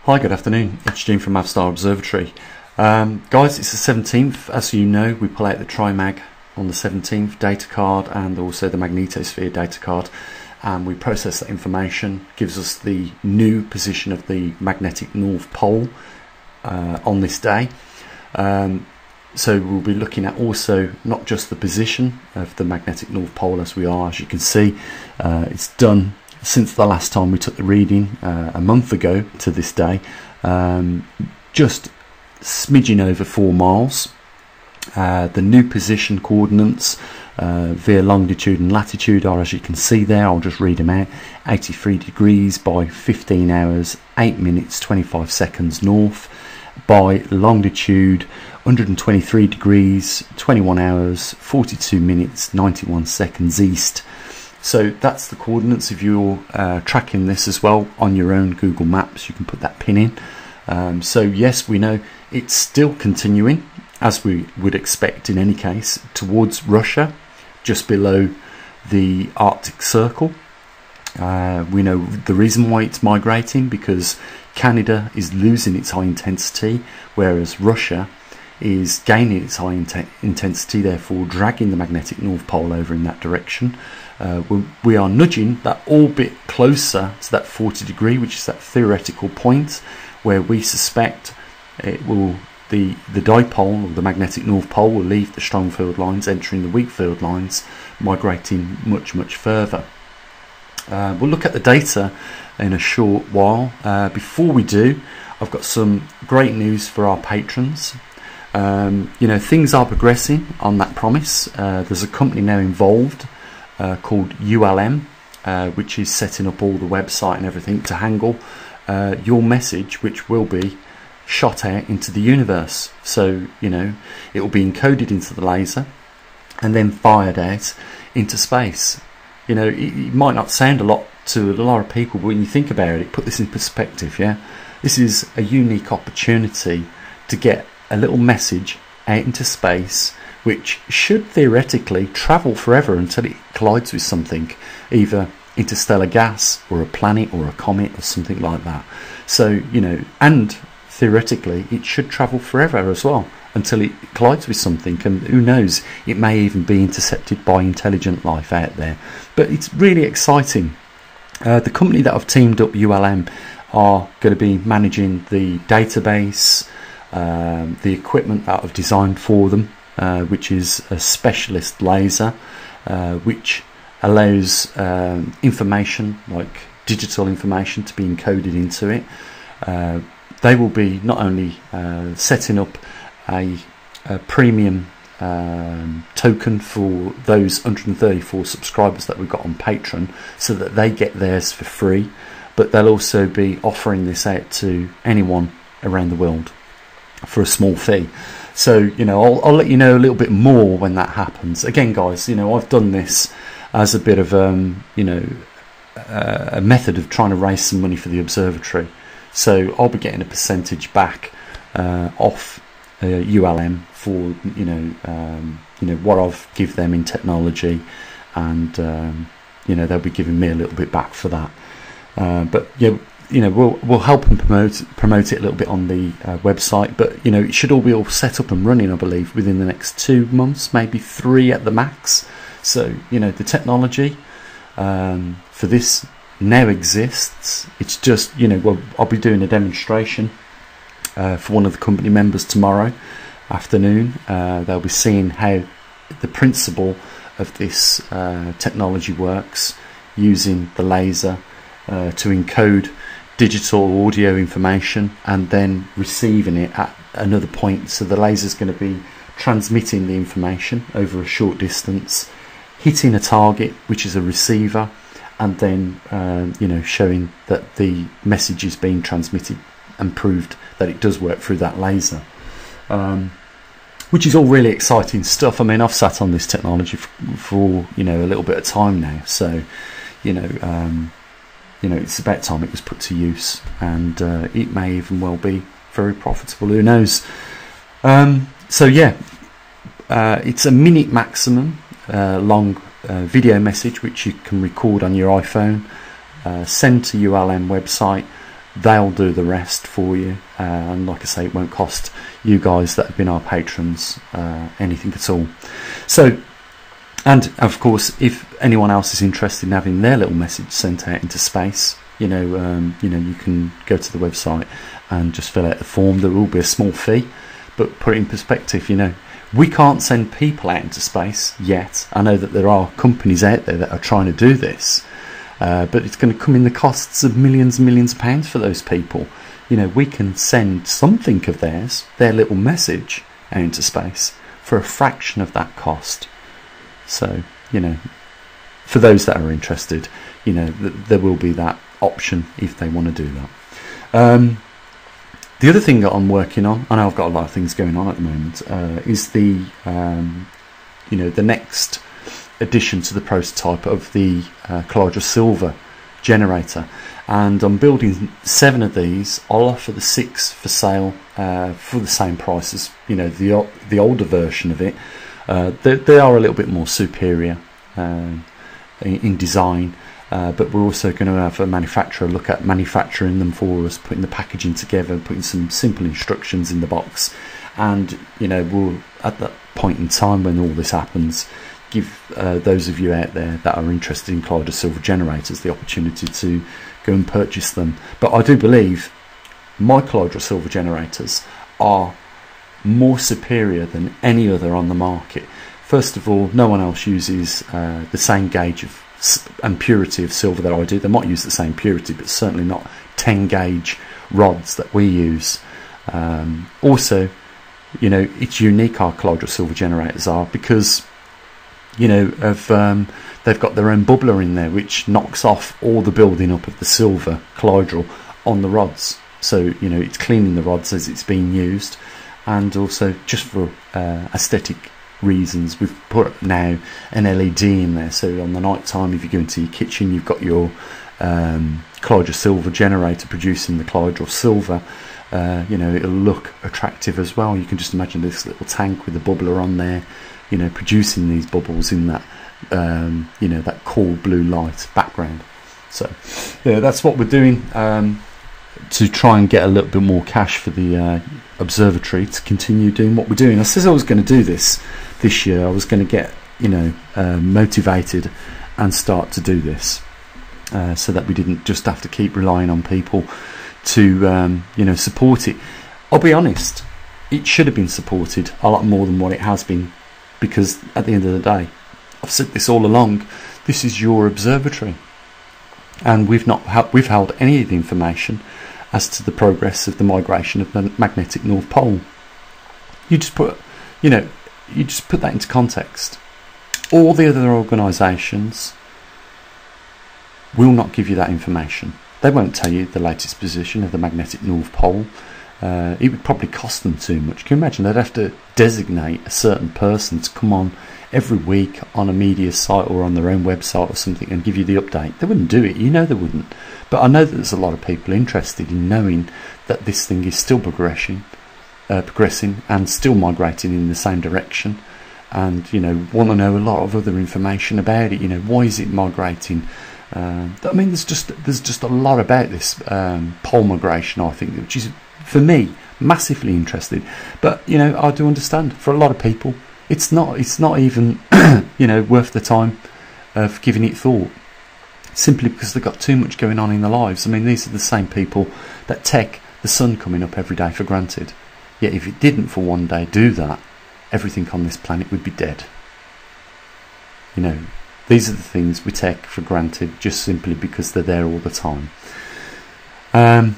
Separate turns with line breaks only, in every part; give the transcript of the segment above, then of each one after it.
Hi, good afternoon. It's Gene from maverickstar Observatory. Guys, it's the 17th. As you know, we pull out the TriMag on the 17th data card and also the magnetosphere data card, and we process that information. Gives us the new position of the magnetic North Pole on this day. So we'll be looking at also not just the position of the magnetic North Pole, as you can see, it's done since the last time we took the reading a month ago to this day, just smidging over 4 miles. The new position coordinates via longitude and latitude are, as you can see there, I'll just read them out: 83 degrees by 15 hours 8 minutes 25 seconds north, by longitude 123 degrees 21 hours 42 minutes 91 seconds east. So that's the coordinates. If you're tracking this as well on your own Google Maps, you can put that pin in. So yes, we know it's still continuing, as we would expect in any case, towards Russia, just below the Arctic Circle. We know the reason why it's migrating, because Canada is losing its high intensity, whereas Russia is gaining its high intensity, therefore dragging the magnetic North Pole over in that direction. We are nudging that orbit closer to that 40 degree, which is that theoretical point where we suspect it will, the dipole, or the magnetic North Pole, will leave the strong field lines, entering the weak field lines, migrating much further. We'll look at the data in a short while. Before we do, I've got some great news for our patrons. You know, things are progressing on that promise. There's a company now involved called ULM, which is setting up all the website and everything to handle your message, which will be shot out into the universe. So, you know, it will be encoded into the laser and then fired out into space. You know, it might not sound a lot to a lot of people, but when you think about it, put this in perspective, yeah? This is a unique opportunity to get a little message out into space, which should theoretically travel forever until it collides with something, either interstellar gas or a planet or a comet or something like that. So, you know, and theoretically it should travel forever as well until it collides with something, and who knows, it may even be intercepted by intelligent life out there. But it's really exciting. The company that I've teamed up, ULM, are going to be managing the database, the equipment that I've designed for them, which is a specialist laser, which allows information, like digital information, to be encoded into it. They will be not only setting up a premium token for those 134 subscribers that we've got on Patreon, so that they get theirs for free, but they'll also be offering this out to anyone around the world for a small fee. So, you know, I'll let you know a little bit more when that happens. Again, guys, you know, I've done this as a bit of you know, a method of trying to raise some money for the observatory. So I'll be getting a percentage back off ULM for you know what I've give them in technology, and you know, they'll be giving me a little bit back for that. But yeah, you know, we'll help and promote it a little bit on the website, but you know, it should all be set up and running, I believe, within the next 2 months, maybe 3 at the max. So, you know, the technology for this now exists. It's just, you know, well, I'll be doing a demonstration for one of the company members tomorrow afternoon. They'll be seeing how the principle of this technology works, using the laser to encode digital audio information and then receiving it at another point. So the laser is going to be transmitting the information over a short distance, hitting a target, which is a receiver, and then you know, showing that the message is being transmitted and proved that it does work through that laser, which is all really exciting stuff. I mean, I've sat on this technology for you know, a little bit of time now, so you know, it's about time it was put to use, and it may even well be very profitable, who knows. So yeah, it's a minute maximum long video message, which you can record on your iPhone, send to ULM website, they'll do the rest for you, and like I say, it won't cost you guys that have been our patrons anything at all. So, and of course, if anyone else is interested in having their little message sent out into space, you can go to the website and just fill out the form. There will be a small fee, but put it in perspective, we can't send people out into space yet. I know that there are companies out there that are trying to do this, but it's going to come in the costs of millions and millions of pounds for those people. We can send something of theirs, their little message, out into space for a fraction of that cost. So, for those that are interested, there will be that option if they want to do that. The other thing that I'm working on, I know I've got a lot of things going on at the moment, is the next addition to the prototype of the Colydra Silver generator, and I'm building 7 of these. I'll offer the 6 for sale for the same price as the older version of it. They are a little bit more superior in design. But we're also going to have a manufacturer look at manufacturing them for us, putting the packaging together, putting some simple instructions in the box, and we'll, at that point in time when all this happens, give those of you out there that are interested in Colydra Silver generators the opportunity to go and purchase them. But I do believe my Colydra Silver generators are more superior than any other on the market. First of all, no one else uses the same gauge of and purity of silver that I do. They might use the same purity, but certainly not 10 gauge rods that we use. Also, it's unique, our Colydra Silver generators are, because they've got their own bubbler in there which knocks off all the building up of the silver colloidal on the rods. So it's cleaning the rods as it's being used, and also just for aesthetic reasons, we've put now an LED in there, so on the night time, if you go into your kitchen, you've got your Colydra Silver generator producing the Colydra Silver. It'll look attractive as well. You can just imagine this little tank with a bubbler on there, producing these bubbles in that that cool blue light background. So that's what we're doing to try and get a little bit more cash for the observatory to continue doing what we're doing. I said I was going to do this year. I was going to get motivated and start to do this, so that we didn't just have to keep relying on people to support it. I'll be honest, it should have been supported a lot more than what it has been, because at the end of the day, I've said this all along, this is your observatory, and we've held any of the information as to the progress of the migration of the magnetic North Pole. You just put that into context. All the other organisations will not give you that information. They won't tell you the latest position of the magnetic North Pole. It would probably cost them too much. Can you imagine? They'd have to designate a certain person to come on every week on a media site or on their own website or something and give you the update. They wouldn't do it. They wouldn't. But I know that there's a lot of people interested in knowing that this thing is still progressing and still migrating in the same direction, and want to know a lot of other information about it. Why is it migrating? There's just a lot about this pole migration, I think, which is, for me, massively interesting. But I do understand, for a lot of people, it's not even worth the time of giving it thought, simply because they've got too much going on in their lives. These are the same people that take the sun coming up every day for granted. Yet if it didn't for one day do that, everything on this planet would be dead. These are the things we take for granted just simply because they're there all the time. Let's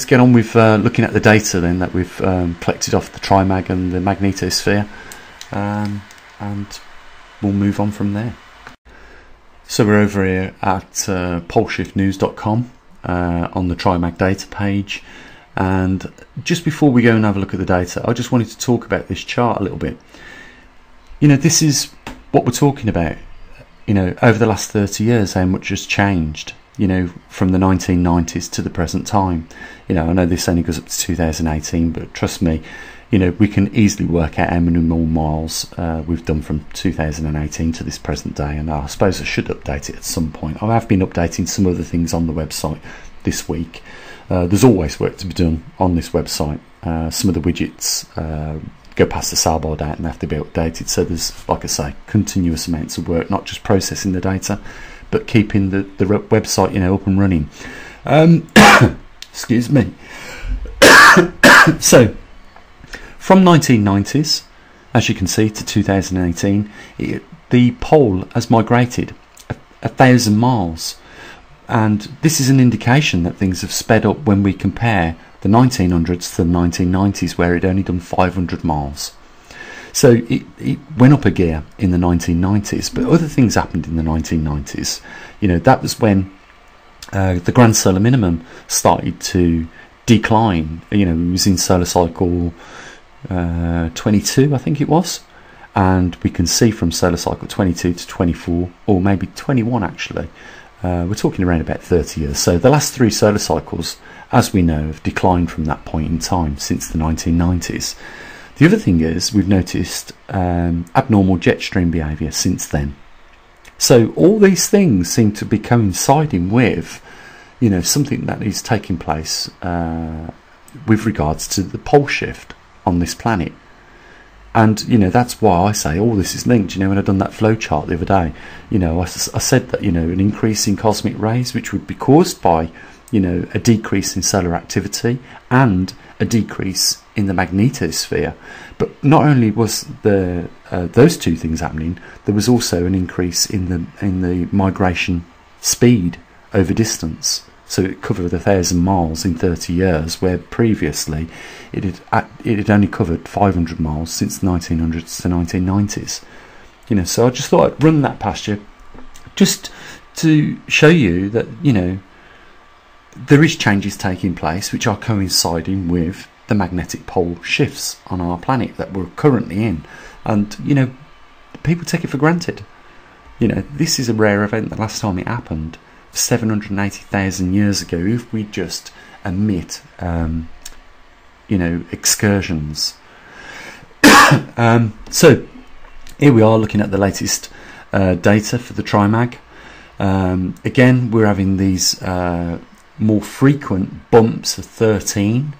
get on with looking at the data then that we've collected off the TriMag and the magnetosphere, and we'll move on from there. So we're over here at poleshiftnews.com on the TriMag data page, and just before we go and have a look at the data, I just wanted to talk about this chart a little bit. This is what we're talking about. Over the last 30 years, how much has changed, from the 1990s to the present time. I know this only goes up to 2018, but trust me, we can easily work out how many more miles we've done from 2018 to this present day, and I suppose I should update it at some point. I have been updating some other things on the website this week. There's always work to be done on this website. Some of the widgets go past the sell-by date and they have to be updated, so there's, like I say, continuous amounts of work, not just processing the data but keeping the website, you know, up and running. Excuse me. So from 1990s, as you can see, to 2018, the pole has migrated 1,000 miles, and this is an indication that things have sped up when we compare the 1900s to the 1990s, where it only done 500 miles. So it went up a gear in the 1990s, but other things happened in the 1990s. You know, that was when the grand solar minimum started to decline. You know, it was in solar cycle 22, I think it was, and we can see from solar cycle 22 to 24, or maybe 21 actually, we're talking around about 30 years. So the last 3 solar cycles, as we know, have declined from that point in time since the 1990s. The other thing is we've noticed abnormal jet stream behaviour since then. So all these things seem to be coinciding with, you know, something that is taking place with regards to the pole shift on this planet. And, you know, that's why I say all this is linked. You know, when I done that flow chart the other day, you know, I said that, you know, an increase in cosmic rays, which would be caused by, you know, a decrease in solar activity and a decrease in the magnetosphere. But not only was the those two things happening, there was also an increase in the migration speed over distance. So it covered 1,000 miles in 30 years, where previously it had only covered 500 miles since the 1900s to 1990s. You know, so I just thought I'd run that past you, just to show you that, you know, there is changes taking place which are coinciding with the magnetic pole shifts on our planet that we're currently in. And, you know, people take it for granted. You know, this is a rare event. The last time it happened 780,000 years ago. If we just emit you know, excursions. So here we are looking at the latest data for the TriMag. Again, we're having these more frequent bumps of 13.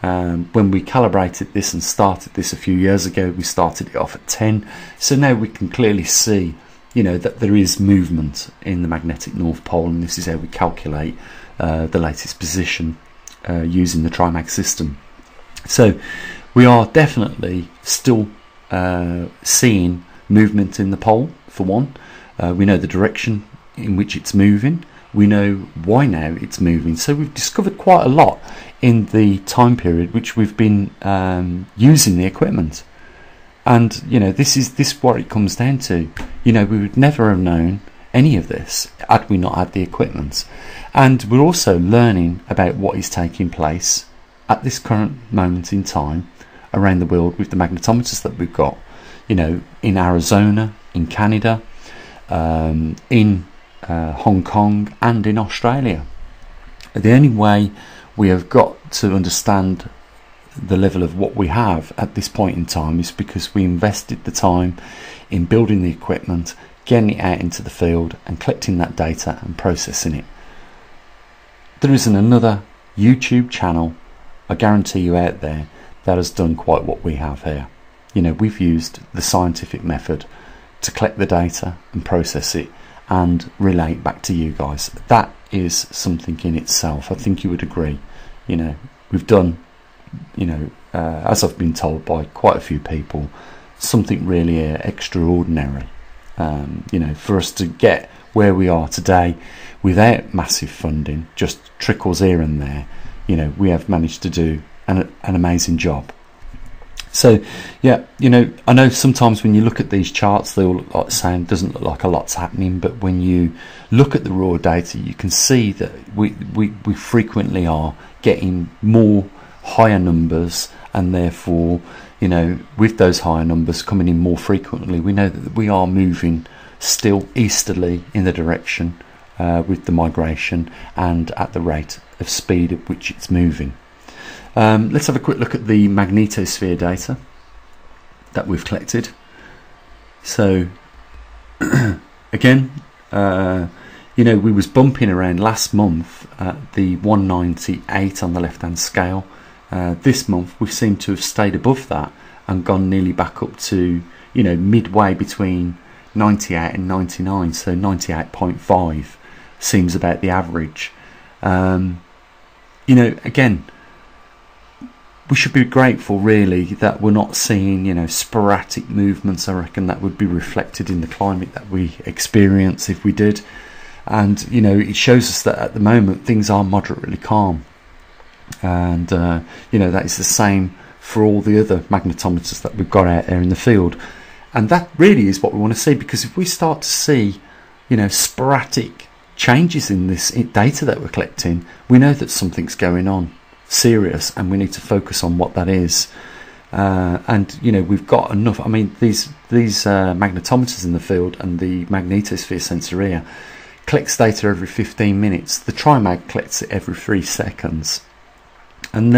When we calibrated this and started this a few years ago, we started it off at 10. So now we can clearly see, you know, that there is movement in the magnetic North Pole, and this is how we calculate the latest position using the TriMag system. So we are definitely still seeing movement in the pole, for one. We know the direction in which it's moving. We know why now it's moving. So we've discovered quite a lot in the time period which we've been using the equipment. And, you know, this is what it comes down to. You know, we would never have known any of this had we not had the equipment. And we're also learning about what is taking place at this current moment in time around the world with the magnetometers that we've got. You know, in Arizona, in Canada, in Hong Kong and in Australia. The only way we have got to understand the level of what we have at this point in time is because we invested the time in building the equipment, getting it out into the field and collecting that data and processing it. There isn't another YouTube channel, I guarantee you, out there that has done quite what we have here. You know, we've used the scientific method to collect the data and process it and relay it back to you guys. That is something in itself. I think you would agree. You know, we've done, you know, as I've been told by quite a few people, something really extraordinary. You know, for us to get where we are today without massive funding, just trickles here and there, you know, we have managed to do an amazing job. So, yeah, you know, I know sometimes when you look at these charts, they all look like saying doesn't look like a lot's happening, but when you look at the raw data, you can see that we frequently are getting more higher numbers, and therefore, you know, with those higher numbers coming in more frequently, we know that we are moving still easterly in the direction with the migration and at the rate of speed at which it's moving. Let's have a quick look at the magnetosphere data that we've collected. So again, you You know, we was bumping around last month at the 198 on the left hand scale. This month we seem to have stayed above that and gone nearly back up to, you know, midway between 98 and 99, so 98.5 seems about the average. You know, again, we should be grateful really that we're not seeing, you know, sporadic movements. I reckon that would be reflected in the climate that we experience if we did. And, you know, it shows us that at the moment things are moderately calm. And, you know, that is the same for all the other magnetometers that we've got out there in the field. And that really is what we want to see, because if we start to see, you know, sporadic changes in this data that we're collecting, we know that something's going on serious, and we need to focus on what that is. And you know, we've got enough. I mean, these magnetometers in the field and the magnetosphere sensor here collects data every 15 minutes. The TriMag collects it every 3 seconds, and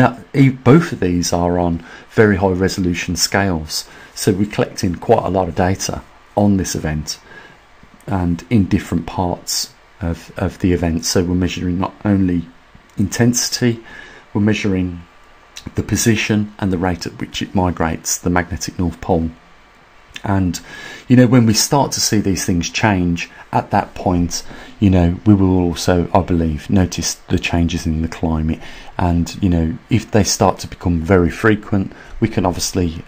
both of these are on very high resolution scales. So we're collecting quite a lot of data on this event and in different parts of the event. So we're measuring not only intensity, we're measuring the position and the rate at which it migrates the magnetic North Pole. And you know, when we start to see these things change, at that point, you know, we will also, I believe, notice the changes in the climate. And you know, if they start to become very frequent, we can obviously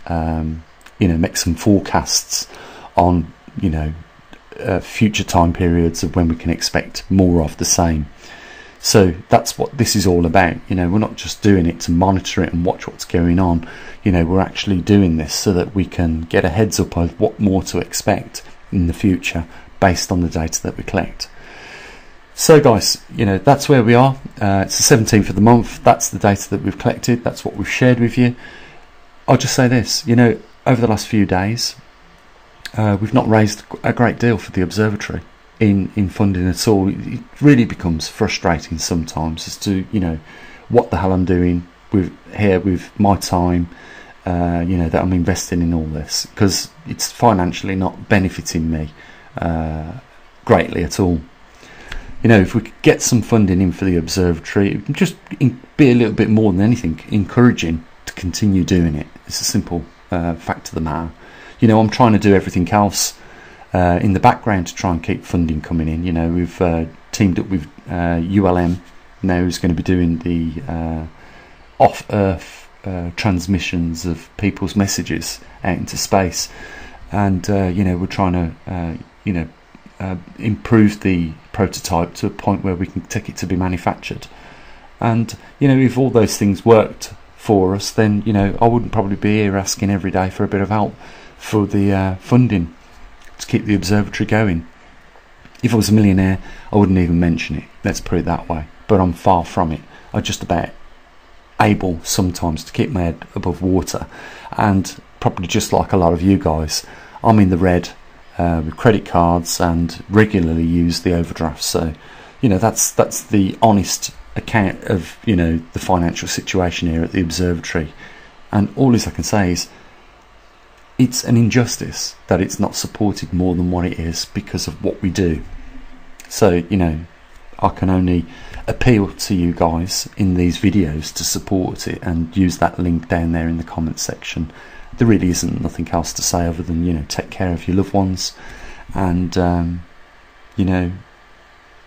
you know, make some forecasts on, you know, future time periods of when we can expect more of the same. So that's what this is all about. You know, we're not just doing it to monitor it and watch what's going on. You know, we're actually doing this so that we can get a heads up of what more to expect in the future based on the data that we collect. So guys, you know, that's where we are. It's the 17th of the month. That's the data that we've collected. That's what we've shared with you. I'll just say this, you know, over the last few days, we've not raised a great deal for the observatory in funding at all. It really becomes frustrating sometimes as to, you know, what the hell I'm doing with my time, you know, that I'm investing in all this, because it's financially not benefiting me greatly at all. You know, if we could get some funding in for the observatory, it would just be a little bit more than anything encouraging to continue doing it. It's a simple fact of the matter. You know, I'm trying to do everything else in the background to try and keep funding coming in. You know, we've teamed up with ULM now, who's going to be doing the off-Earth transmissions of people's messages out into space. And, you know, we're trying to, you know, improve the prototype to a point where we can take it to be manufactured. And, you know, if all those things worked for us, then, you know, I wouldn't probably be here asking every day for a bit of help for the funding to keep the observatory going. If I was a millionaire, I wouldn't even mention it, let's put it that way. But I'm far from it. I'm just about able sometimes to keep my head above water, and probably just like a lot of you guys, I'm in the red with credit cards and regularly use the overdraft. So, you know, that's the honest account of, you know, the financial situation here at the observatory. And all I can say is, it's an injustice that it's not supported more than what it is because of what we do. So, you know, I can only appeal to you guys in these videos to support it and use that link down there in the comments section. There really isn't nothing else to say other than, you know, take care of your loved ones, and you know,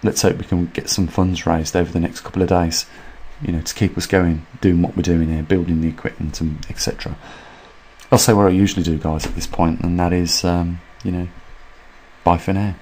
let's hope we can get some funds raised over the next couple of days, you know, to keep us going, doing what we're doing here, building the equipment and etc. I'll say what I usually do, guys, at this point, and that is, you know, bye for now.